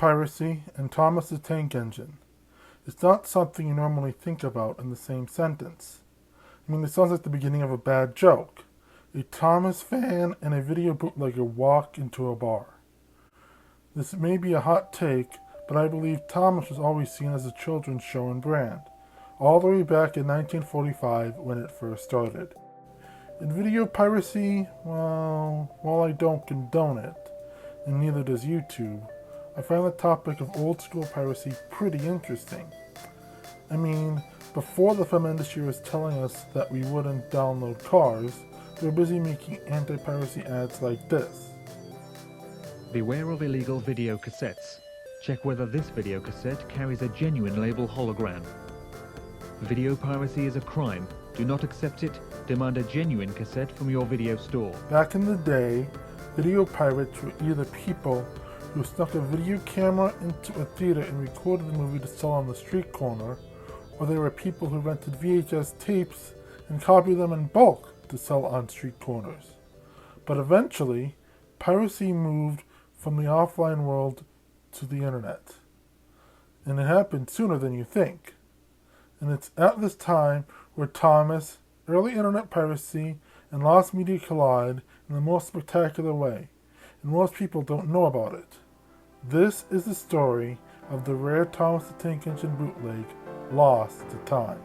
Anti-Piracy and Thomas the Tank Engine. It's not something you normally think about in the same sentence. I mean, it sounds like the beginning of a bad joke. A Thomas fan and a video bootlegger walk into a bar. This may be a hot take, but I believe Thomas was always seen as a children's show and brand, all the way back in 1945 when it first started. In video piracy, well, while I don't condone it, and neither does YouTube, I find the topic of old school piracy pretty interesting. I mean, before the film industry was telling us that we wouldn't download cars, they were busy making anti-piracy ads like this. Beware of illegal video cassettes. Check whether this video cassette carries a genuine label hologram. Video piracy is a crime. Do not accept it. Demand a genuine cassette from your video store. Back in the day, video pirates were either people who snuck a video camera into a theater and recorded the movie to sell on the street corner, or they were people who rented VHS tapes and copied them in bulk to sell on street corners. But eventually, piracy moved from the offline world to the internet. And it happened sooner than you think. And it's at this time where Thomas, early internet piracy, and lost media collide in the most spectacular way, and most people don't know about it. This is the story of the rare Thomas the Tank Engine bootleg, lost to time.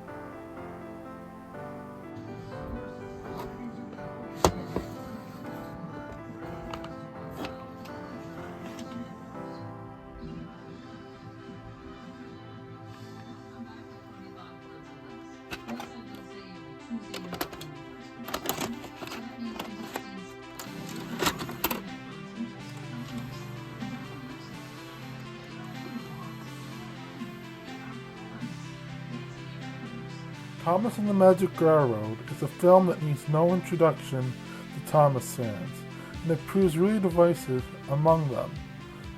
Thomas and the Magic Railroad is a film that needs no introduction to Thomas fans, and it proves really divisive among them.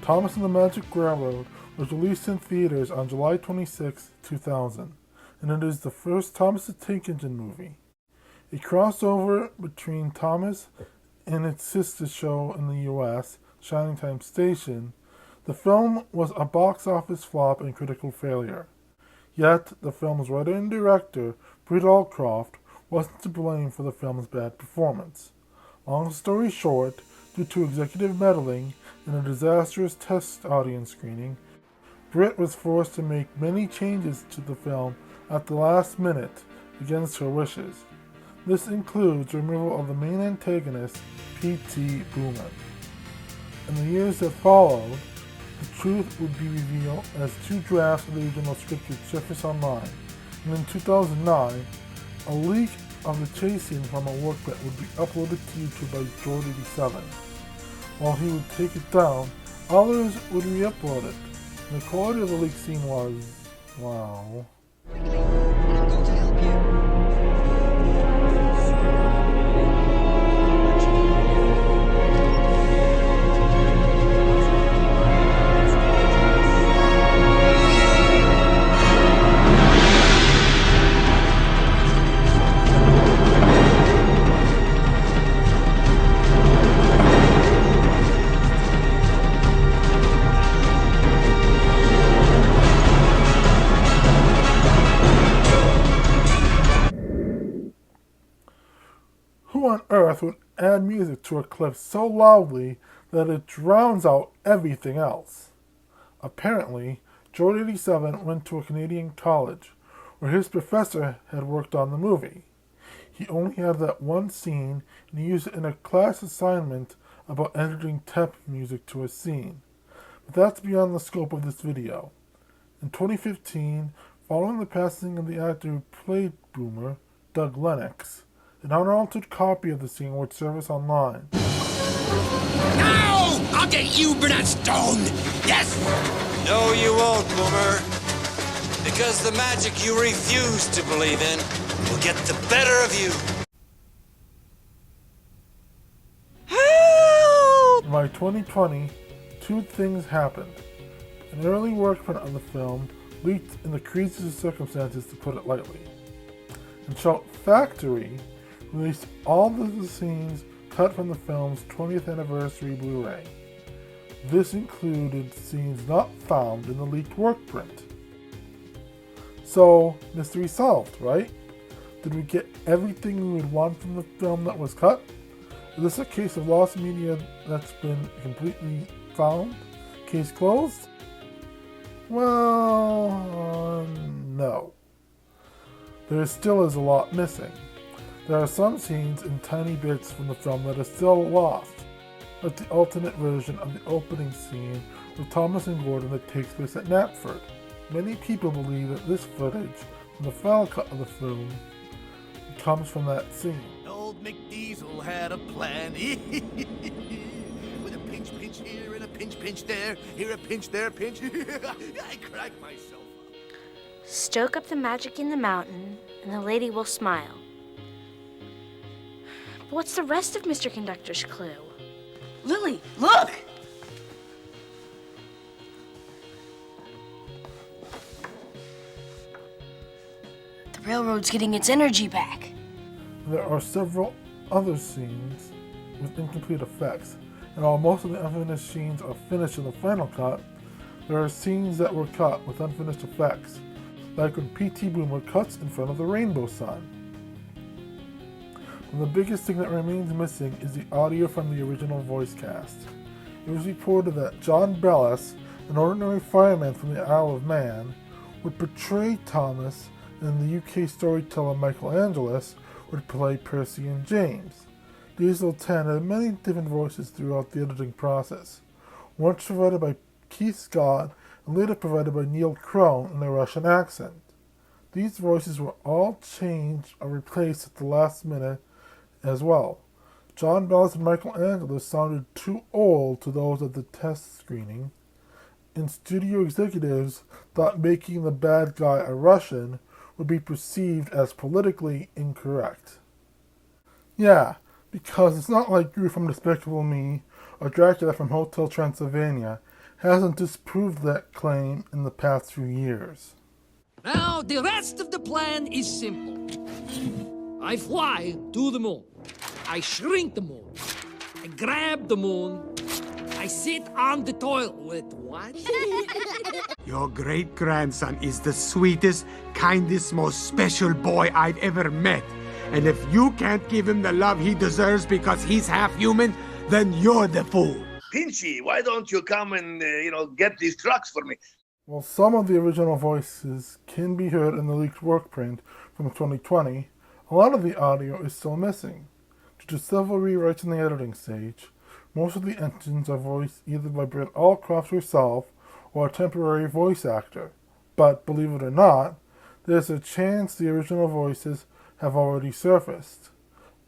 Thomas and the Magic Railroad was released in theaters on July 26, 2000, and it is the first Thomas the Tank Engine movie. A crossover between Thomas and its sister show in the US, Shining Time Station, the film was a box office flop and critical failure. Yet, the film's writer and director, Britt Allcroft, wasn't to blame for the film's bad performance. Long story short, due to executive meddling and a disastrous test audience screening, Britt was forced to make many changes to the film at the last minute against her wishes. This includes removal of the main antagonist, P.T. Boomer. In the years that followed, the truth would be revealed as 2 drafts of the original script would surface online, and in 2009, a leak of the chase scene from a Workprint would be uploaded to YouTube by George87. While he would take it down, others would re-upload it, and the quality of the leaked scene was, wow. I'm going to help you. Who on earth would add music to a clip so loudly that it drowns out everything else? Apparently, George87 went to a Canadian college where his professor had worked on the movie. He only had that one scene and he used it in a class assignment about editing tep music to a scene. But that's beyond the scope of this video. In 2015, following the passing of the actor who played Boomer, Doug Lennox, an unaltered copy of the scene would surface online. Now! I'll get you, Bernard Stone! Yes! No, you won't, Boomer. Because the magic you refuse to believe in will get the better of you. Help! By 2020, 2 things happened. An early workprint of the film leaked in the craziest of circumstances, to put it lightly. And Shout Factory released all of the scenes cut from the film's 20th anniversary Blu-ray. This included scenes not found in the leaked Workprint. So, mystery solved, right? Did we get everything we would want from the film that was cut? Is this a case of lost media that's been completely found? Case closed? Well, no. There still is a lot missing. There are some scenes and tiny bits from the film that are still lost, like the alternate version of the opening scene with Thomas and Gordon that takes place at Knapford. Many people believe that this footage from the final cut of the film comes from that scene. Old McDiesel had a plan. With a pinch here and a pinch there. Here a pinch, there a pinch. I cracked myself up. Stoke up the magic in the mountain, and the lady will smile. But what's the rest of Mr. Conductor's clue? Lily, look! The railroad's getting its energy back. There are several other scenes with incomplete effects, and while most of the unfinished scenes are finished in the final cut, there are scenes that were cut with unfinished effects, like when P.T. Boomer cuts in front of the rainbow sun. And the biggest thing that remains missing is the audio from the original voice cast. It was reported that John Bellis, an ordinary fireman from the Isle of Man, would portray Thomas, and the UK storyteller Michael Angelis would play Percy and James. Diesel 10 had many different voices throughout the editing process, once provided by Keith Scott and later provided by Neil Crone in a Russian accent. These voices were all changed or replaced at the last minute as well. John Bellis and Michael Angelis sounded too old to those at the test screening, and studio executives thought making the bad guy a Russian would be perceived as politically incorrect. Yeah, because it's not like Gru from Despicable Me or Dracula from Hotel Transylvania hasn't disproved that claim in the past few years. Now, the rest of the plan is simple. I fly to the moon. I shrink the moon. I grab the moon. I sit on the toilet. What? Your great-grandson is the sweetest, kindest, most special boy I've ever met. And if you can't give him the love he deserves because he's half human, then you're the fool. Pinchy, why don't you come and, get these trucks for me? While some of the original voices can be heard in the leaked Workprint from 2020, a lot of the audio is still missing. Due to several rewrites in the editing stage, most of the engines are voiced either by Britt Allcroft herself or a temporary voice actor. But, believe it or not, there's a chance the original voices have already surfaced.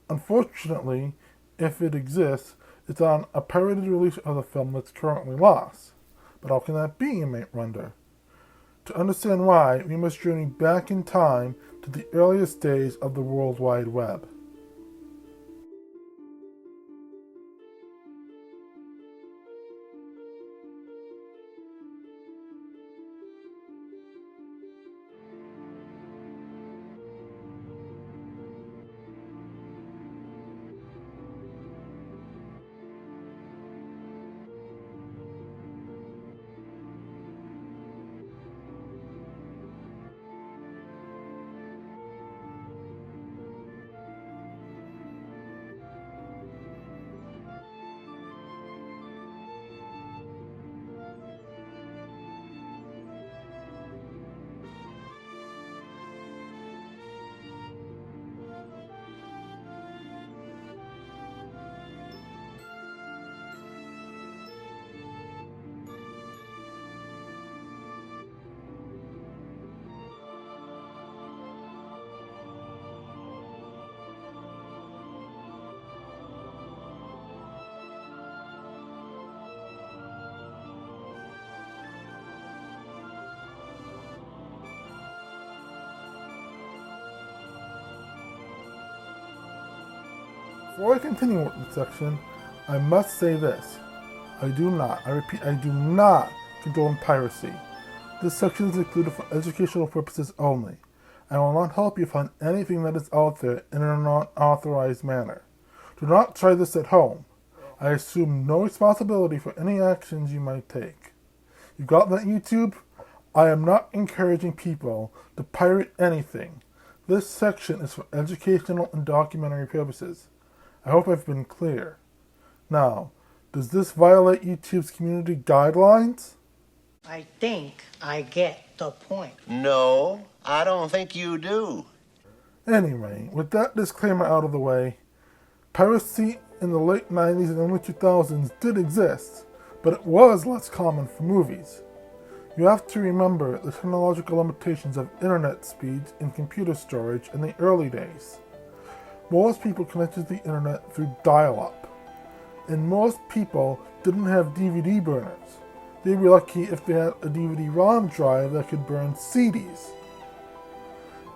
Unfortunately, if it exists, it's on a pirated release of the film that's currently lost. But how can that be, you might wonder? To understand why, we must journey back in time to the earliest days of the World Wide Web. Before I continue with the section, I must say this. I do not condone piracy. This section is included for educational purposes only. I will not help you find anything that is out there in an unauthorized manner. Do not try this at home. I assume no responsibility for any actions you might take. You got that, YouTube? I am not encouraging people to pirate anything. This section is for educational and documentary purposes. I hope I've been clear. Now, does this violate YouTube's community guidelines? I think I get the point. No, I don't think you do. Anyway, with that disclaimer out of the way, piracy in the late 90s and early 2000s did exist, but it was less common for movies. You have to remember the technological limitations of internet speeds and computer storage in the early days. Most people connected to the internet through dial-up, and most people didn't have DVD burners. They'd be lucky if they had a DVD-ROM drive that could burn CDs.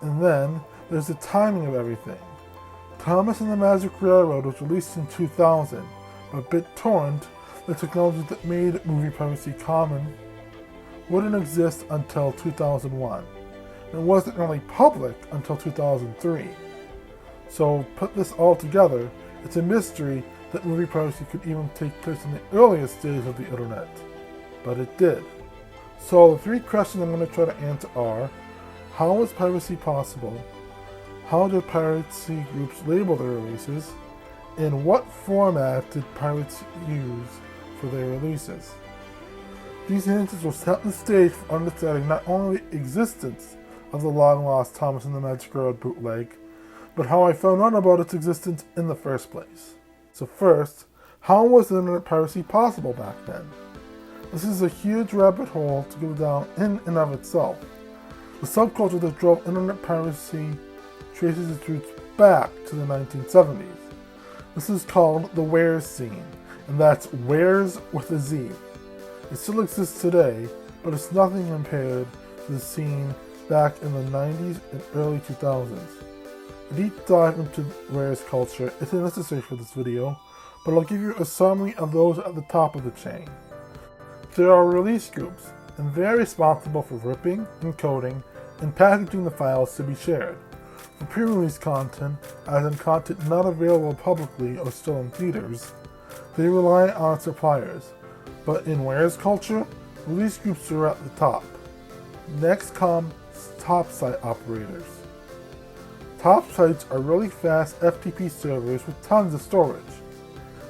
And then there's the timing of everything. Thomas and the Magic Railroad was released in 2000, but BitTorrent, the technology that made movie piracy common, wouldn't exist until 2001. And it wasn't really public until 2003. So put this all together, it's a mystery that movie piracy could even take place in the earliest days of the internet. But it did. So the three questions I'm going to try to answer are: how was piracy possible? How did piracy groups label their releases? And what format did pirates use for their releases? These answers will set the stage for understanding not only the existence of the long-lost Thomas and the Magic Railroad bootleg, but how I found out about its existence in the first place. So first, how was internet piracy possible back then? This is a huge rabbit hole to go down in and of itself. The subculture that drove internet piracy traces its roots back to the 1970s. This is called the wares scene, and that's wares with a Z. It still exists today, but it's nothing compared to the scene back in the 90s and early 2000s. A deep dive into wares culture isn't necessary for this video, but I'll give you a summary of those at the top of the chain. There are release groups, and they're responsible for ripping, encoding, and packaging the files to be shared. For pre-release content, as in content not available publicly or still in theaters, they rely on suppliers. But in wares culture, release groups are at the top. Next come top site operators. Top sites are really fast FTP servers with tons of storage.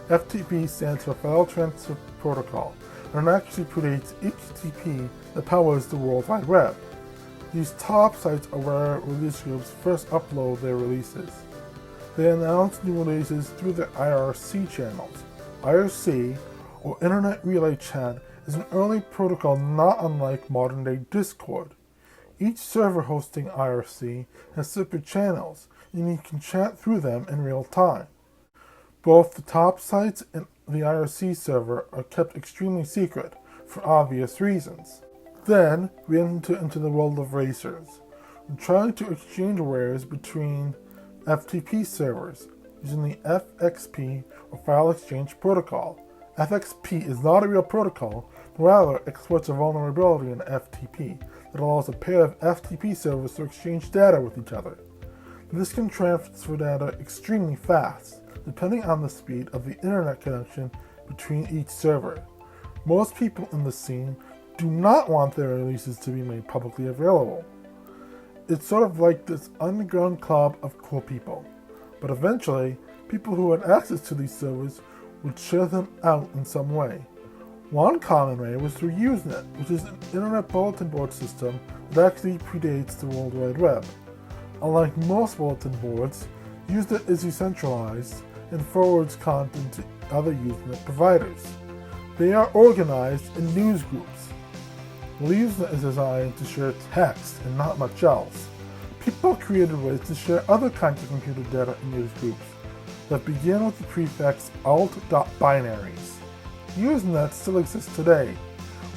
FTP stands for File Transfer Protocol, and it actually predates HTTP that powers the World Wide Web. These top sites are where release groups first upload their releases. They announce new releases through their IRC channels. IRC, or Internet Relay Chat, is an early protocol not unlike modern-day Discord. Each server hosting IRC has separate channels, and you can chat through them in real time. Both the top sites and the IRC server are kept extremely secret, for obvious reasons. Then, we enter into the world of racers. We're trying to exchange wares between FTP servers, using the FXP, or File Exchange Protocol. FXP is not a real protocol, but rather exploits a vulnerability in FTP that allows a pair of FTP servers to exchange data with each other. This can transfer data extremely fast, depending on the speed of the internet connection between each server. Most people in the scene do not want their releases to be made publicly available. It's sort of like this underground club of cool people, but eventually, people who had access to these servers would share them out in some way. One common way was through Usenet, which is an internet bulletin board system that actually predates the World Wide Web. Unlike most bulletin boards, Usenet is decentralized and forwards content to other Usenet providers. They are organized in news groups. Usenet is designed to share text and not much else. People created ways to share other kinds of computer data in news groups that begin with the prefix alt.binaries. Usenet still exists today,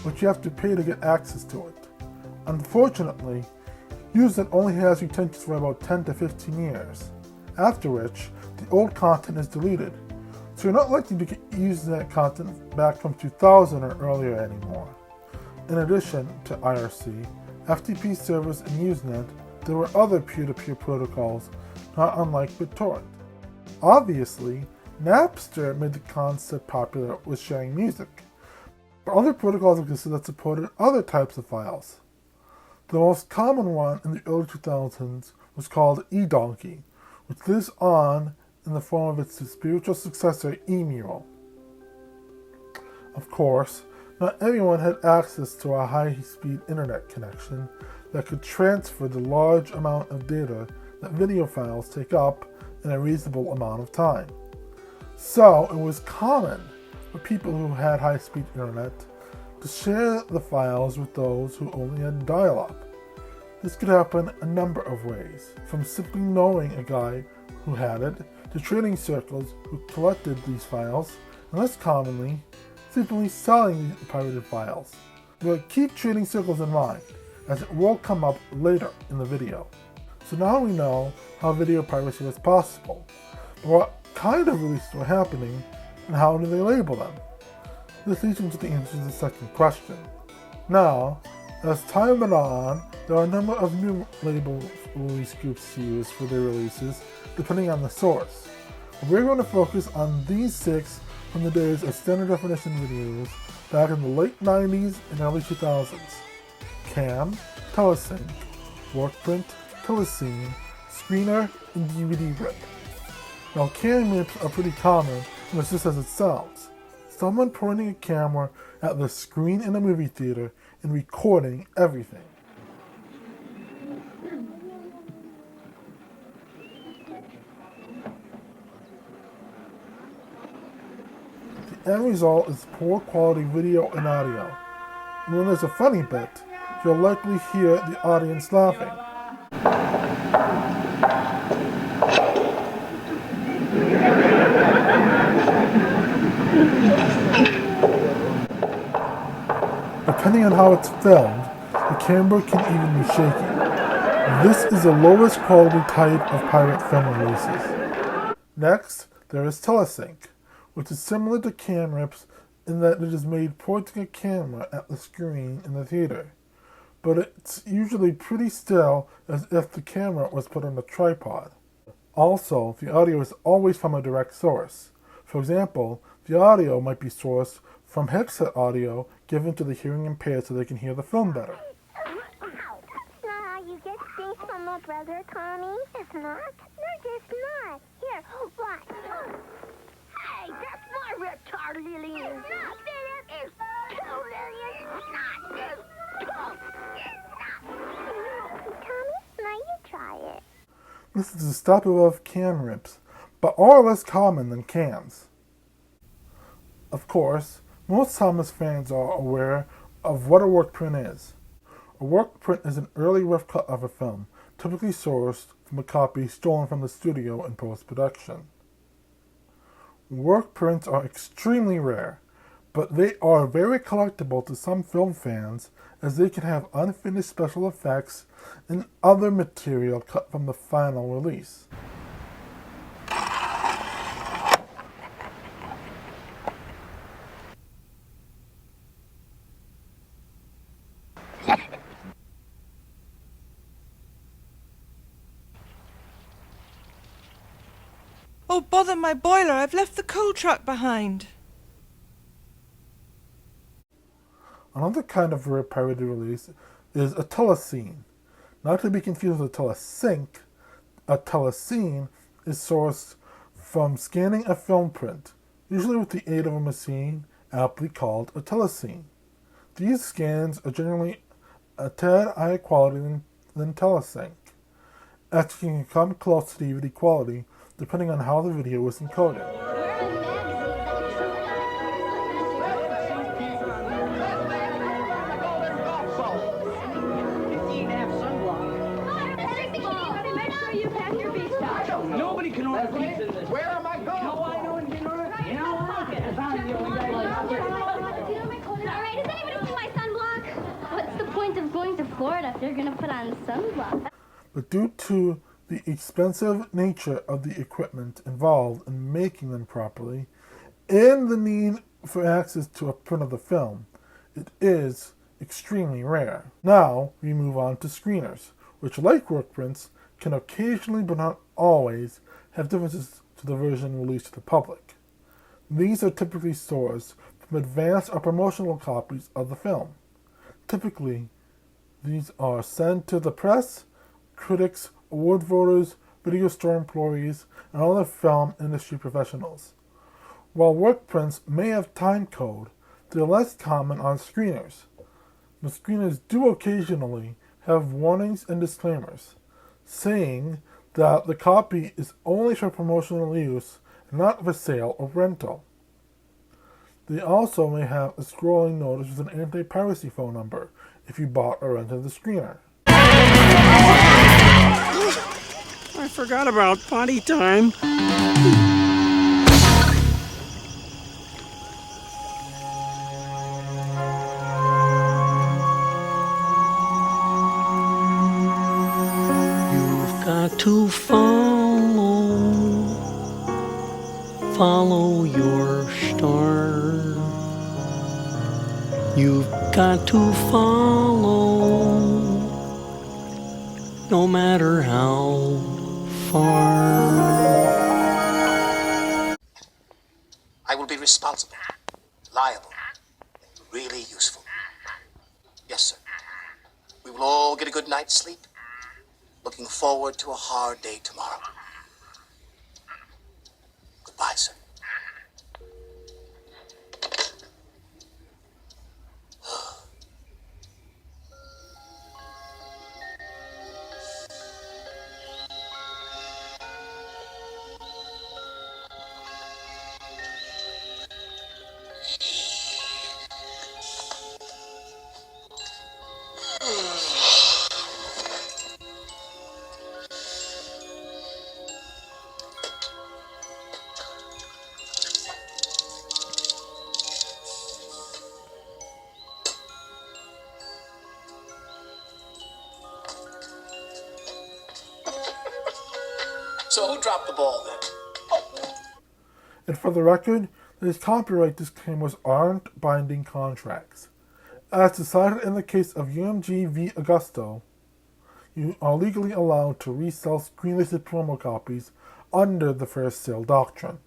but you have to pay to get access to it. Unfortunately, Usenet only has retention for about 10 to 15 years, after which the old content is deleted, so you're not likely to get Usenet content back from 2000 or earlier anymore. In addition to IRC, FTP servers, and Usenet, there were other peer-to-peer protocols not unlike BitTorrent. Obviously, Napster made the concept popular with sharing music, but other protocols existed that supported other types of files. The most common one in the early 2000s was called eDonkey, which lives on in the form of its spiritual successor, eMural. Of course, not everyone had access to a high-speed internet connection that could transfer the large amount of data that video files take up in a reasonable amount of time. So it was common for people who had high-speed internet to share the files with those who only had dial-up. This could happen a number of ways, from simply knowing a guy who had it, to trading circles who collected these files, and less commonly, simply selling these pirated files. But keep trading circles in mind, as it will come up later in the video. So now we know how video piracy was possible, but what kind of releases were happening, and how do they label them? This leads into the answer to the second question. Now, as time went on, there are a number of new label release groups to use for their releases, depending on the source. We're going to focus on these 6 from the days of standard definition videos back in the late 90s and early 2000s. Cam, Telesync, Workprint, Telescene, Screener, and DVD Rip. Now cam rips are pretty common, and it's just as it sounds. Someone pointing a camera at the screen in a movie theater and recording everything. The end result is poor quality video and audio. And when there's a funny bit, you'll likely hear the audience laughing. Depending on how it's filmed, the camera can even be shaky. This is the lowest quality type of pirate film releases. Next, there is Telesync, which is similar to cam rips in that it is made pointing a camera at the screen in the theater, but it's usually pretty still, as if the camera was put on a tripod. Also, the audio is always from a direct source. For example, the audio might be sourced from headset audio given to the hearing impaired so they can hear the film better. That's not how you get things from a brother, Tommy. It's not. No, it's not. Here, watch. Hey, that's my retard, Lily. It's not. It's 2 million. It's not. It's not. Tommy, now you try it. This is a step above cam rips, but are less common than cams. Of course, most Thomas fans are aware of what a workprint is. A workprint is an early rough cut of a film, typically sourced from a copy stolen from the studio in post-production. Workprints are extremely rare, but they are very collectible to some film fans, as they can have unfinished special effects and other material cut from the final release. Oh, bother my boiler! I've left the coal truck behind. Another kind of rare pirated release is a telescene. Not to be confused with a telesync, a telescene is sourced from scanning a film print, usually with the aid of a machine aptly called a telescene. These scans are generally a tad higher quality than telesync, as you can come close to DVD quality depending on how the video was encoded. Nobody can order pizza in this. Where am I going? No, I know and can order. You know what? Alright, does anybody see my sunblock? What's the point of going to Florida if you're gonna put on sunblock? But due to the expensive nature of the equipment involved in making them properly, and the need for access to a print of the film, it is extremely rare. Now we move on to screeners, which, like workprints, can occasionally but not always have differences to to the version released to the public. These are typically sourced from advanced or promotional copies of the film. Typically, these are sent to the press, critics, award voters, video store employees, and other film industry professionals. While workprints may have time code, they are less common on screeners. The screeners do occasionally have warnings and disclaimers, saying that the copy is only for promotional use and not for sale or rental. They also may have a scrolling notice with an anti-piracy phone number if you bought or rented the screener. I forgot about potty time. You've got to follow your star. You've got to follow, no matter how far. I will be responsible, liable, and really useful. Yes, sir. We will all get a good night's sleep. Looking forward to a hard day tomorrow. Goodbye, sir. So who dropped the ball then? And for the record, these copyright disclaimers aren't binding contracts. As decided in the case of UMG v. Augusto, you are legally allowed to resell screen-listed promo copies under the first sale doctrine.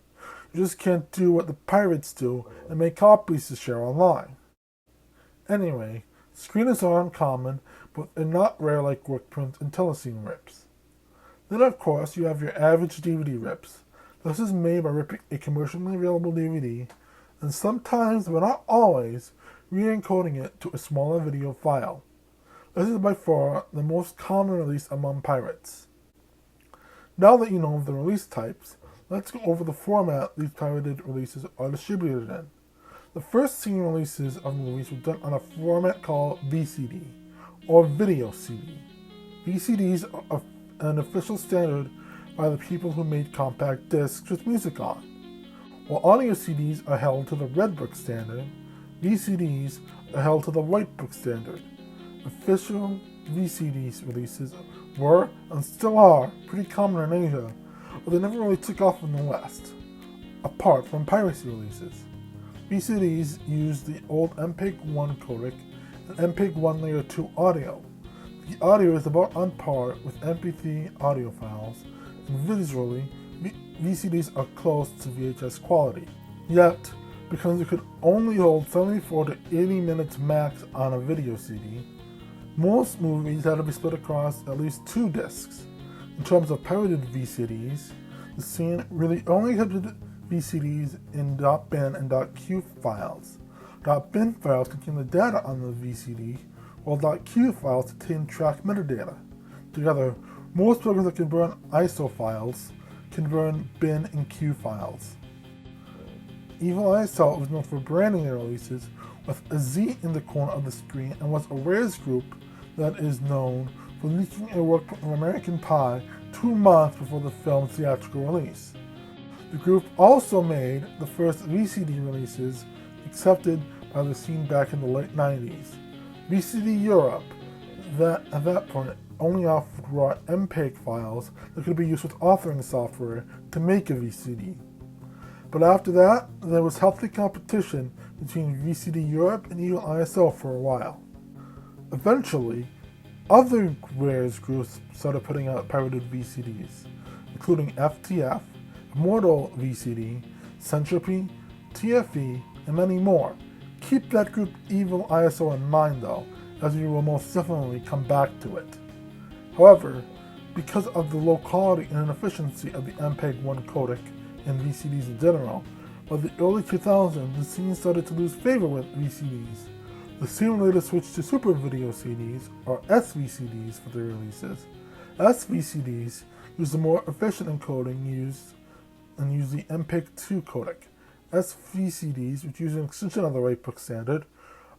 You just can't do what the pirates do and make copies to share online. Anyway, screeners are uncommon, but they're not rare like Workprint and Telescene rips. Then of course you have your average DVD rips. This is made by ripping a commercially available DVD, and sometimes, but not always, re-encoding it to a smaller video file. This is by far the most common release among pirates. Now that you know the release types, let's go over the format these pirated releases are distributed in. The first scene releases of movies were done on a format called VCD, or Video CD. VCDs are an official standard by the people who made compact discs with music on. While audio CDs are held to the Red Book standard, VCDs are held to the White Book standard. Official VCD releases were, and still are, pretty common in Asia, but they never really took off in the West, apart from piracy releases. VCDs used the old MPEG-1 codec and MPEG-1 Layer 2 audio. The audio is about on par with MP3 audio files, and visually, VCDs are close to VHS quality. Yet, because it could only hold 74 to 80 minutes max on a video CD, most movies had to be split across at least 2 discs. In terms of pirated VCDs, the scene really only accepted VCDs in .bin and .q files. .bin files contain the data on the VCD, while .q files contain track metadata. Together, most programs that can burn ISO files can burn bin and q files. EViLiSO was known for branding their releases with a Z in the corner of the screen and was a wares group that is known for leaking a work of American Pie 2 months before the film's theatrical release. The group also made the first VCD releases accepted by the scene back in the late 90s. VCD Europe, that at that point only offered raw MPEG files that could be used with authoring software to make a VCD. But after that, there was healthy competition between VCD Europe and EViLiSO for a while. Eventually, other wares groups started putting out pirated VCDs, including FTF, a Mortal VCD, Centropy, TFE, and many more. Keep that group EViLiSO in mind though, as we will most definitely come back to it. However, because of the low quality and inefficiency of the MPEG-1 codec and VCDs in general, by the early 2000s the scene started to lose favor with VCDs. The scene later switched to Super Video CDs, or SVCDs for their releases. SVCDs use the more efficient encoding use the MPEG-2 codec. SVCDs, which use an extension of the writebook standard,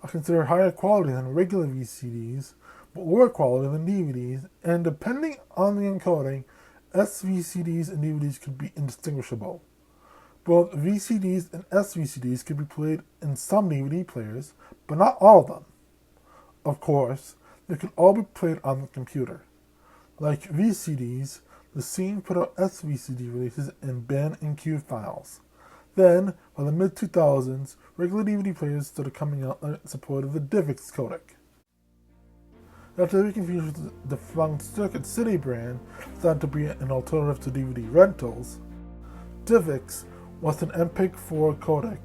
are considered higher quality than regular VCDs, but lower quality than DVDs, and depending on the encoding, SVCDs and DVDs could be indistinguishable. Both VCDs and SVCDs could be played in some DVD players, but not all of them. Of course, they could all be played on the computer. Like VCDs, the scene put out SVCD releases in bin and queue files. Then, by the mid-2000s, regular DVD players started coming out that supported the DivX codec. After being confused with the defunct Circuit City brand, designed to be an alternative to DVD rentals, DivX was an MPEG-4 codec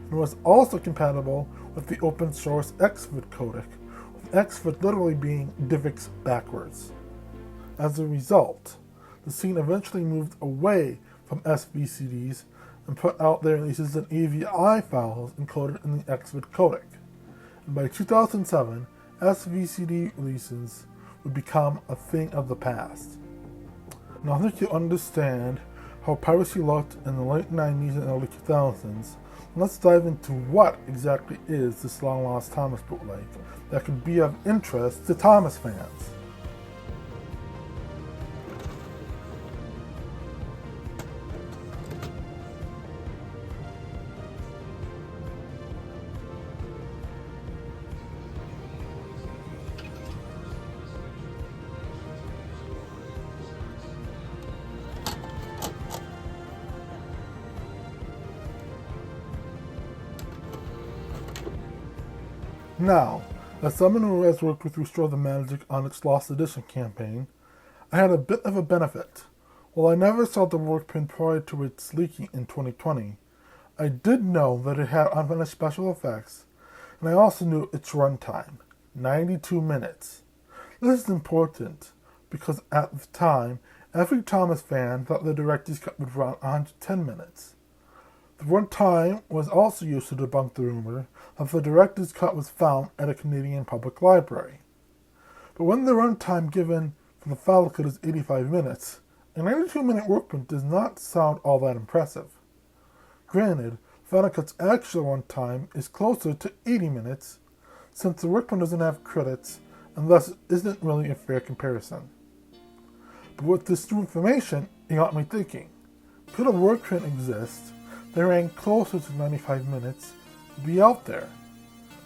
and was also compatible with the open source XVID codec, with XVID literally being DivX backwards. As a result, the scene eventually moved away from SVCDs and put out their releases in AVI files encoded in the XVID codec. And by 2007, SVCD releases would become a thing of the past. Now that you understand how piracy looked in the late 90s and early 2000s, let's dive into what exactly is this long-lost Thomas bootleg that could be of interest to Thomas fans. Now, as someone who has worked with Restore the Magic on its Lost Edition campaign, I had a bit of a benefit. While I never saw the Workprint prior to its leaking in 2020, I did know that it had unfinished special effects, and I also knew its runtime, 92 minutes. This is important because at the time, every Thomas fan thought the director's cut would run 110 minutes. The runtime was also used to debunk the rumor that the director's cut was found at a Canadian public library. But when the runtime given for the file cut is 85 minutes, a 92-minute Workprint does not sound all that impressive. Granted, Final Cut's actual runtime is closer to 80 minutes, since the Workprint doesn't have credits and thus isn't really a fair comparison. But with this new information, it got me thinking, could a Workprint exist that ran closer to 95 minutes to be out there?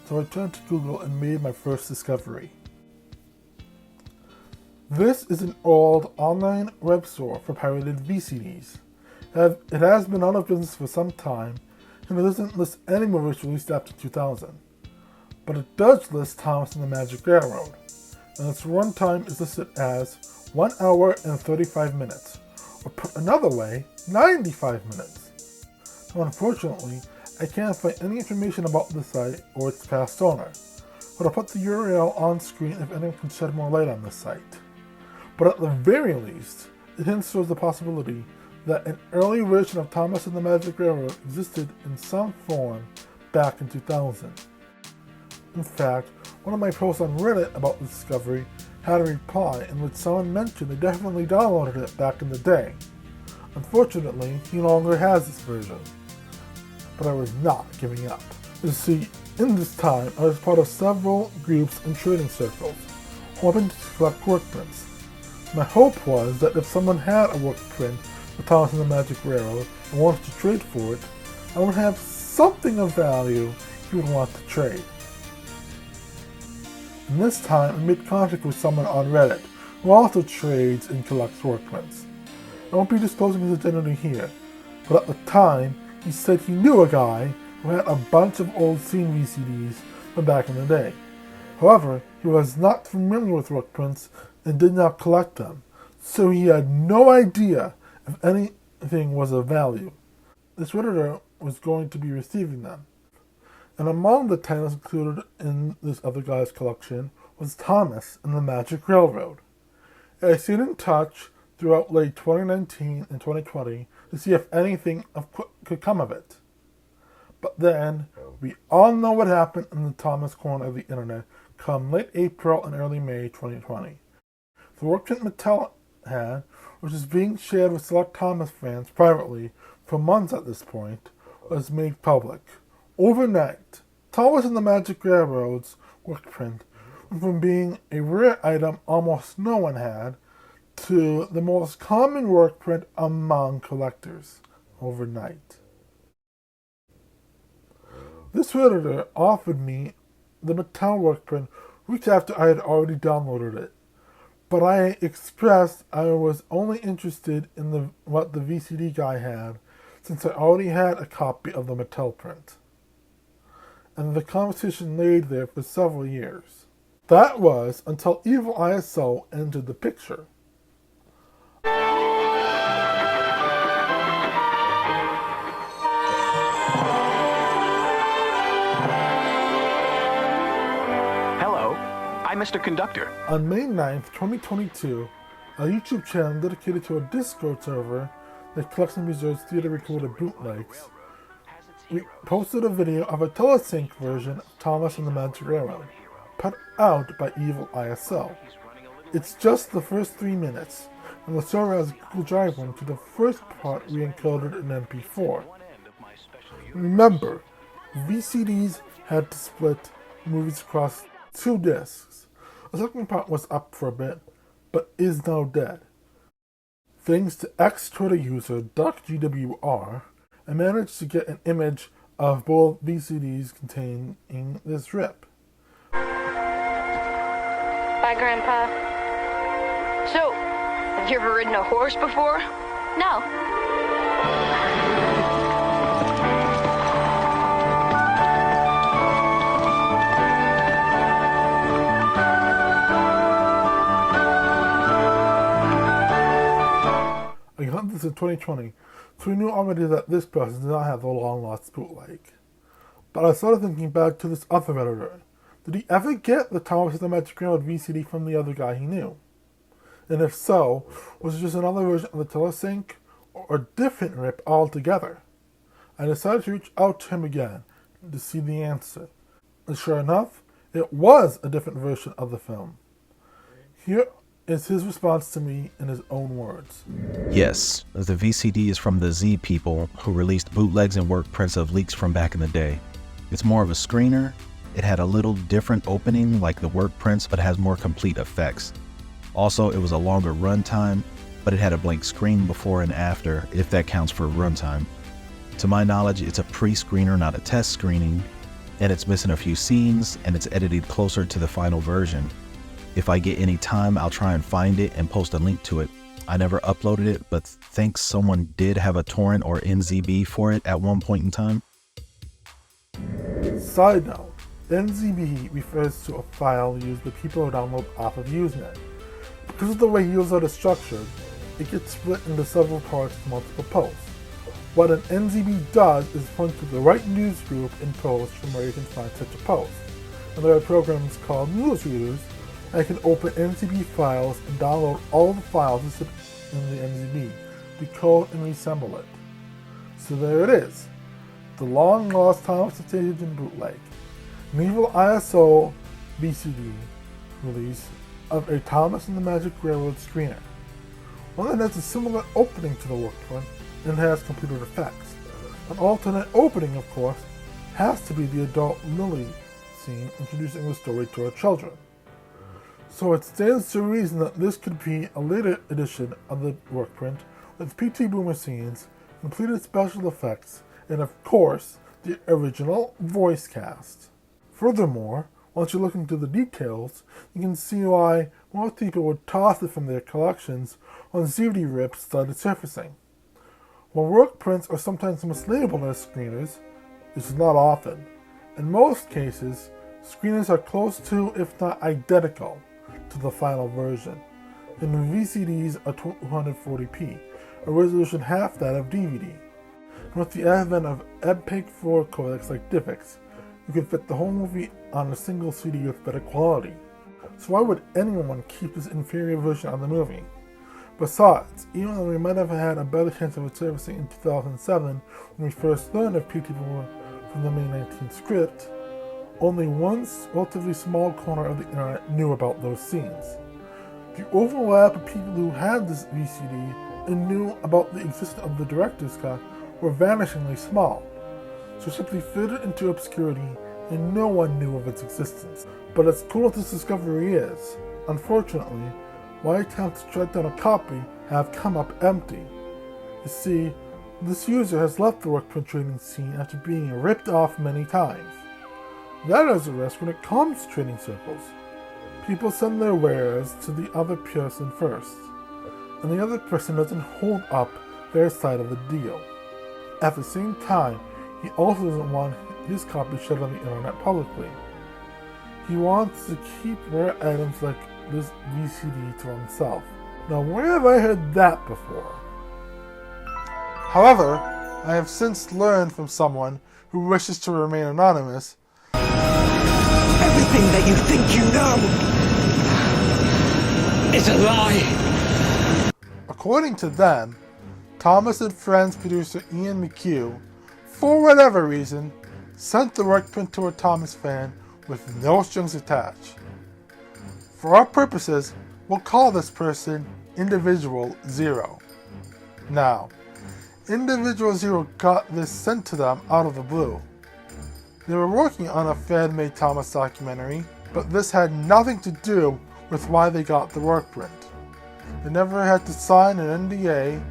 So I turned to Google and made my first discovery. This is an old online web store for pirated VCDs. It has been out of business for some time, and it doesn't list any movies released after 2000. But it does list Thomas and the Magic Railroad, and its runtime is listed as 1 hour and 35 minutes, or put another way, 95 minutes. Now, unfortunately, I can't find any information about the site or its past owner, but I'll put the URL on screen if anyone can shed more light on this site. But at the very least, it hints towards the possibility that an early version of Thomas and the Magic Railroad existed in some form back in 2000. In fact, one of my posts on Reddit about the discovery had a reply in which someone mentioned they definitely downloaded it back in the day. Unfortunately, he no longer has this version. But I was not giving up. You see, in this time, I was part of several groups and trading circles, hoping to collect workprints. My hope was that if someone had a workprint for Thomas and the Magic Railroad and wanted to trade for it, I would have something of value he would want to trade. And this time, I made contact with someone on Reddit who also trades and collects workprints. I won't be disclosing his identity here, but at the time, he said he knew a guy who had a bunch of old scene VCDs from back in the day. However, he was not familiar with workprints and did not collect them, so he had no idea if any anything was of value, this editor was going to be receiving them. And among the titles included in this other guy's collection was Thomas and the Magic Railroad. I stayed in touch throughout late 2019 and 2020 to see if anything could come of it. But then, we all know what happened in the Thomas corner of the internet come late April and early May 2020. The Workprint Mattel had, which is being shared with select Thomas fans privately for months at this point, was made public. Overnight, Thomas and the Magic Railroad's Workprint went from being a rare item almost no one had to the most common Workprint among collectors overnight. This editor offered me the Mattel Workprint weeks after I had already downloaded it, but I expressed I was only interested in what the VCD guy had, since I already had a copy of the Mattel print. And the conversation laid there for several years. That was until EViLiSO entered the picture. Hello, I'm Mr. Conductor. On May 9th, 2022, a YouTube channel dedicated to a Discord server that collects and preserves theater-recorded bootlegs, we posted a video of a telesync version of Thomas and the Magic Railroad, put out by EViLiSO. It's just the first 3 minutes, and the server has a Google Drive link to the first part we encoded in MP4. Remember, VCDs had to split movies across 2 discs. The second part was up for a bit, but is now dead. Thanks to ex-Twitter user DuckGWR, I managed to get an image of both VCDs containing this rip. Bye, Grandpa. So, have you ever ridden a horse before? No. I got this in 2020, so we knew already that this person did not have the long-lost bootleg. But I started thinking back to this other editor. Did he ever get the Thomas and the Magic Railroad VCD from the other guy he knew? And if so, was it just another version of the telesync, or a different rip altogether? I decided to reach out to him again to see the answer. And sure enough, it was a different version of the film. Here is his response to me in his own words. Yes, the VCD is from the Z people who released bootlegs and work prints of leaks from back in the day. It's more of a screener. It had a little different opening like the work prints, but has more complete effects. Also, it was a longer runtime, but it had a blank screen before and after, if that counts for runtime. To my knowledge, it's a pre-screener, not a test screening, and it's missing a few scenes, and it's edited closer to the final version. If I get any time, I'll try and find it and post a link to it. I never uploaded it, but think someone did have a torrent or NZB for it at one point in time. Side note, NZB refers to a file used by people who download off of Usenet. Because of the way Usenet is structured, it gets split into several parts with multiple posts. What an NZB does is point to the right news group and post from where you can find such a post. And there are programs called newsreaders that can open NZB files and download all the files listed in the NZB, decode and reassemble it. So there it is, the long-lost Thomas the Tank Engine bootleg, an EViLiSO VCD release of a Thomas and the Magic Railroad screener. One that has a similar opening to the Workprint and has completed effects. An alternate opening, of course, has to be the adult Lily scene introducing the story to our children. So it stands to reason that this could be a later edition of the Workprint with PT Boomer scenes, completed special effects, and of course, the original voice cast. Furthermore, once you look into the details, you can see why most people would toss it from their collections when DVD rips started surfacing. While work prints are sometimes mislabeled as screeners, this is not often. In most cases, screeners are close to, if not identical, to the final version. and VCDs are 240p, a resolution half that of DVD. And with the advent of MPEG-4 codecs like DivX, you can fit the whole movie on a single CD with better quality. So why would anyone keep this inferior version of the movie? Besides, even though we might have had a better chance of it surfacing in 2007 when we first learned of PT4 from the May 19th script, only one relatively small corner of the internet knew about those scenes. The overlap of people who had this VCD and knew about the existence of the director's cut were vanishingly small, so it simply faded into obscurity and no one knew of its existence. But as cool as this discovery is, unfortunately, my attempts to track down a copy have come up empty. You see, this user has left the Workprint trading scene after being ripped off many times. That is a risk when it comes to trading circles. People send their wares to the other person first, and the other person doesn't hold up their side of the deal. At the same time, he also doesn't want his copy shared on the internet publicly. He wants to keep rare items like this VCD to himself. Now, where have I heard that before? However, I have since learned from someone who wishes to remain anonymous. Everything that you think you know is a lie. According to them, Thomas and Friends producer Ian McHugh, for whatever reason, sent the Workprint to a Thomas fan with no strings attached. For our purposes, we'll call this person Individual Zero. Now, Individual Zero got this sent to them out of the blue. They were working on a fan-made Thomas documentary, but this had nothing to do with why they got the Workprint. They never had to sign an NDA,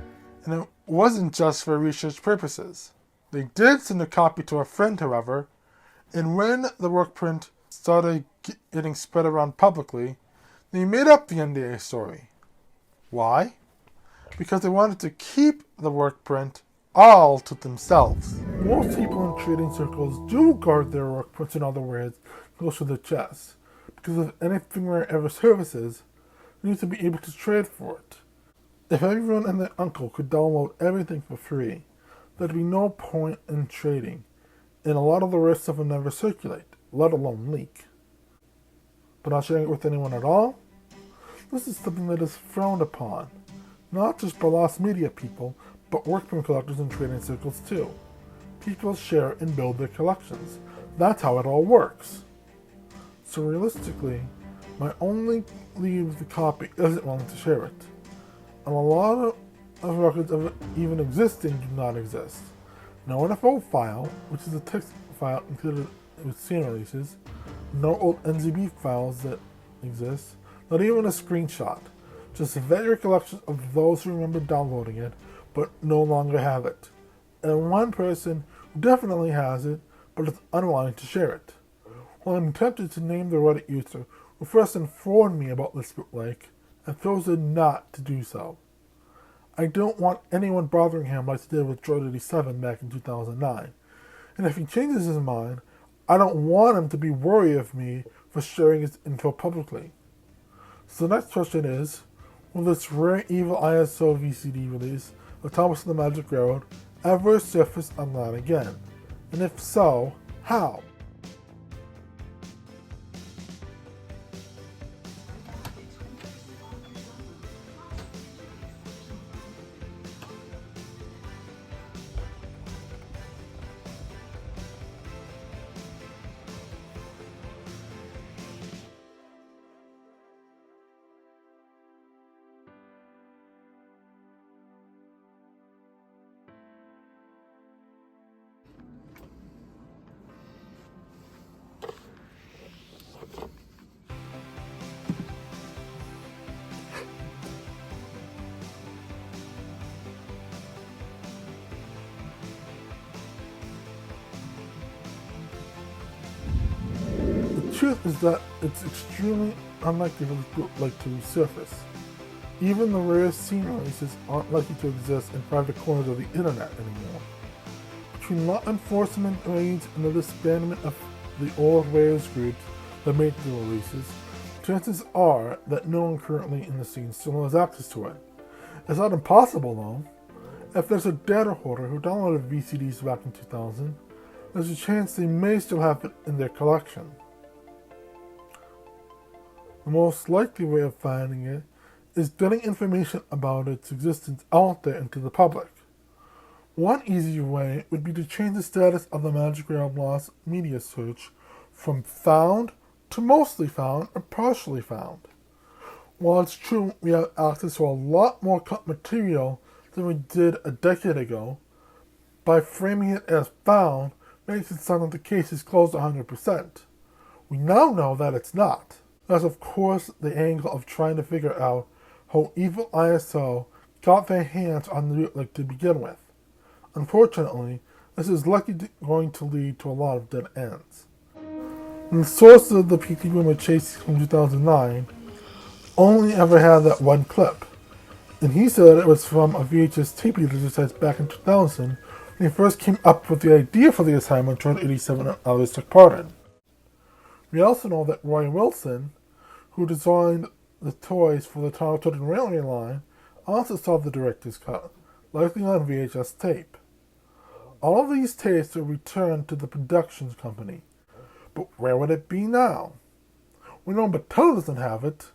and it wasn't just for research purposes. They did send a copy to a friend, however, and when the Workprint started getting spread around publicly, they made up the NDA story. Why? Because they wanted to keep the Workprint all to themselves. Most people in trading circles do guard their Workprints, in other words, close to their chest, because if anything rare ever surfaces, they need to be able to trade for it. If everyone and their uncle could download everything for free, there'd be no point in trading, and a lot of the rare stuff would never circulate, let alone leak. But not sharing it with anyone at all? This is something that is frowned upon, not just by lost media people, but Workprint collectors and trading circles too. People share and build their collections. That's how it all works. So realistically, my only lead with the copy isn't willing to share it. And a lot of records of it even existing do not exist. No NFO file, which is a text file included with scene releases, no old NZB files that exist, not even a screenshot. Just very collections of those who remember downloading it, but no longer have it. And one person who definitely has it, but is unwilling to share it. Well, I'm tempted to name the Reddit user who first informed me about this bootleg, and chosen not to do so. I don't want anyone bothering him like they did with Droid 87 back in 2009. And if he changes his mind, I don't want him to be worried of me for sharing his info publicly. So the next question is, will this rare EViLiSO VCD release of Thomas and the Magic Railroad ever surface online again? And if so, how? The truth is that it's extremely unlikely for this bootleg to resurface. Even the rarest scene releases aren't likely to exist in private corners of the internet anymore. Between law enforcement raids and the disbandment of the old rares groups that made the releases, chances are that no one currently in the scene still has access to it. It's not impossible though. If there's a data holder who downloaded VCDs back in 2000, there's a chance they may still have it in their collection. The most likely way of finding it is getting information about its existence out there into the public. One easier way would be to change the status of the Magic Realm Lost media search from found to mostly found or partially found. While it's true we have access to a lot more cut material than we did a decade ago, by framing it as found makes it sound like the case is closed 100%. We now know that it's not. That's of course the angle of trying to figure out how EViLiSO got their hands on the bootleg to begin with. Unfortunately, this is likely going to lead to a lot of dead ends. The source of the PT Boomer chase from 2009 only ever had that one clip, and he said it was from a VHS tape he digitized back in 2000 when he first came up with the idea for the assignment turned 87 and others took part in. We also know that Roy Wilson, who designed the toys for the Tunnel Children Railway line, also saw the director's cut, likely on VHS tape. All of these tapes were returned to the production company, but where would it be now? We know Mattel doesn't have it,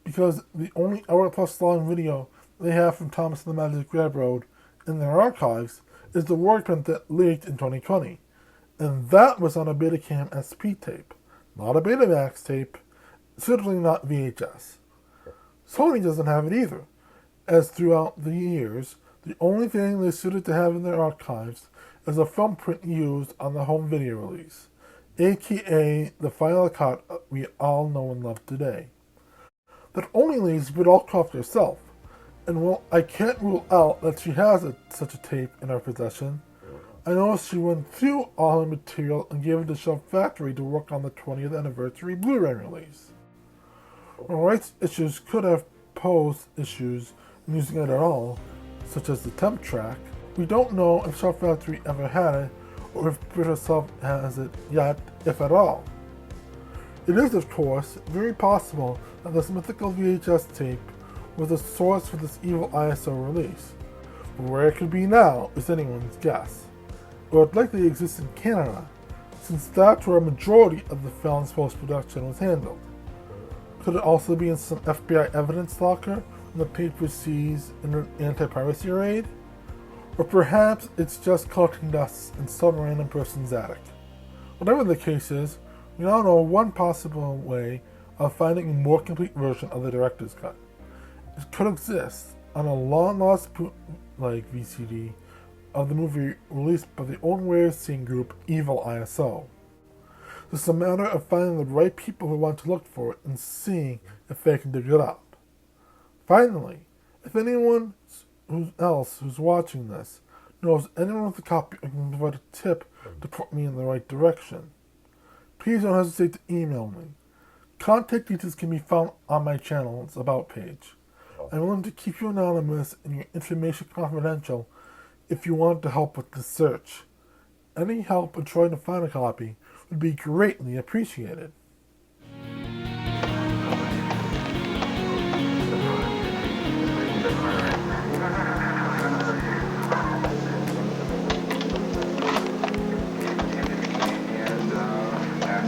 because the only hour-plus long video they have from Thomas and the Magic Railroad in their archives is the Workprint that leaked in 2020, and that was on a Betacam SP tape, not a Betamax tape, certainly not VHS. Sony doesn't have it either, as throughout the years, the only thing they suited to have in their archives is a film print used on the home video release, aka the final cut we all know and love today. That only leaves Vidalcroft herself, and while I can't rule out that she has such a tape in her possession, I know she went through all her material and gave it to Shelf Factory to work on the 20th anniversary Blu-ray release. While rights issues could have posed issues in using it at all, such as the temp track, we don't know if Shelf Factory ever had it, or if Brit herself has it yet, if at all. It is, of course, very possible that this mythical VHS tape was the source for this EViLiSO release, but where it could be now is anyone's guess. It would likely exist in Canada, since that's where a majority of the film's post-production was handled. Could it also be in some FBI evidence locker when the tape was seized in an anti-piracy raid? Or perhaps it's just collecting dust in some random person's attic. Whatever the case is, we now know one possible way of finding a more complete version of the director's cut. It could exist on a long-lost bootleg VCD of the movie released by the own way of seeing group EViLiSO. It's a matter of finding the right people who want to look for it and seeing if they can dig it up. Finally, if anyone else who's watching this knows anyone with a copy and can provide a tip to put me in the right direction, please don't hesitate to email me. Contact details can be found on my channel's About page. I'm willing to keep you anonymous and your information confidential if you want to help with the search. Any help in trying to find a copy would be greatly appreciated.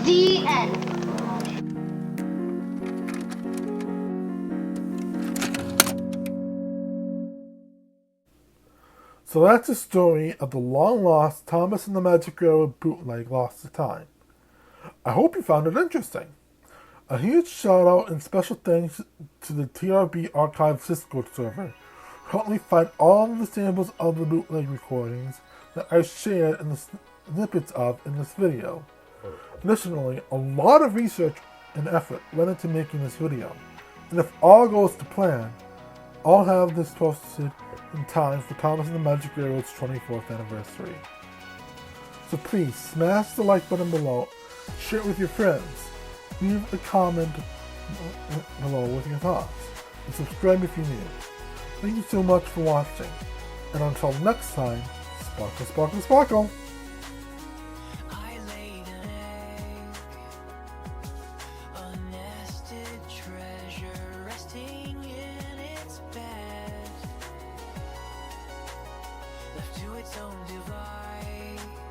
The end. So that's the story of the long-lost Thomas and the Magic Railroad bootleg Lost to Time. I hope you found it interesting. A huge shout out and special thanks to the TRB Archive Discord server who helped me find all the samples of the bootleg recordings that I shared in the snippets of in this video. Additionally, a lot of research and effort went into making this video, and if all goes to plan, I'll have this posted in time for Thomas and the Magic Railroad's 24th anniversary. So please smash the like button below, share it with your friends, leave a comment below with your thoughts, and subscribe if you're new. Thank you so much for watching, and until next time, sparkle, sparkle, sparkle! I laid an egg, a nested left to its own device.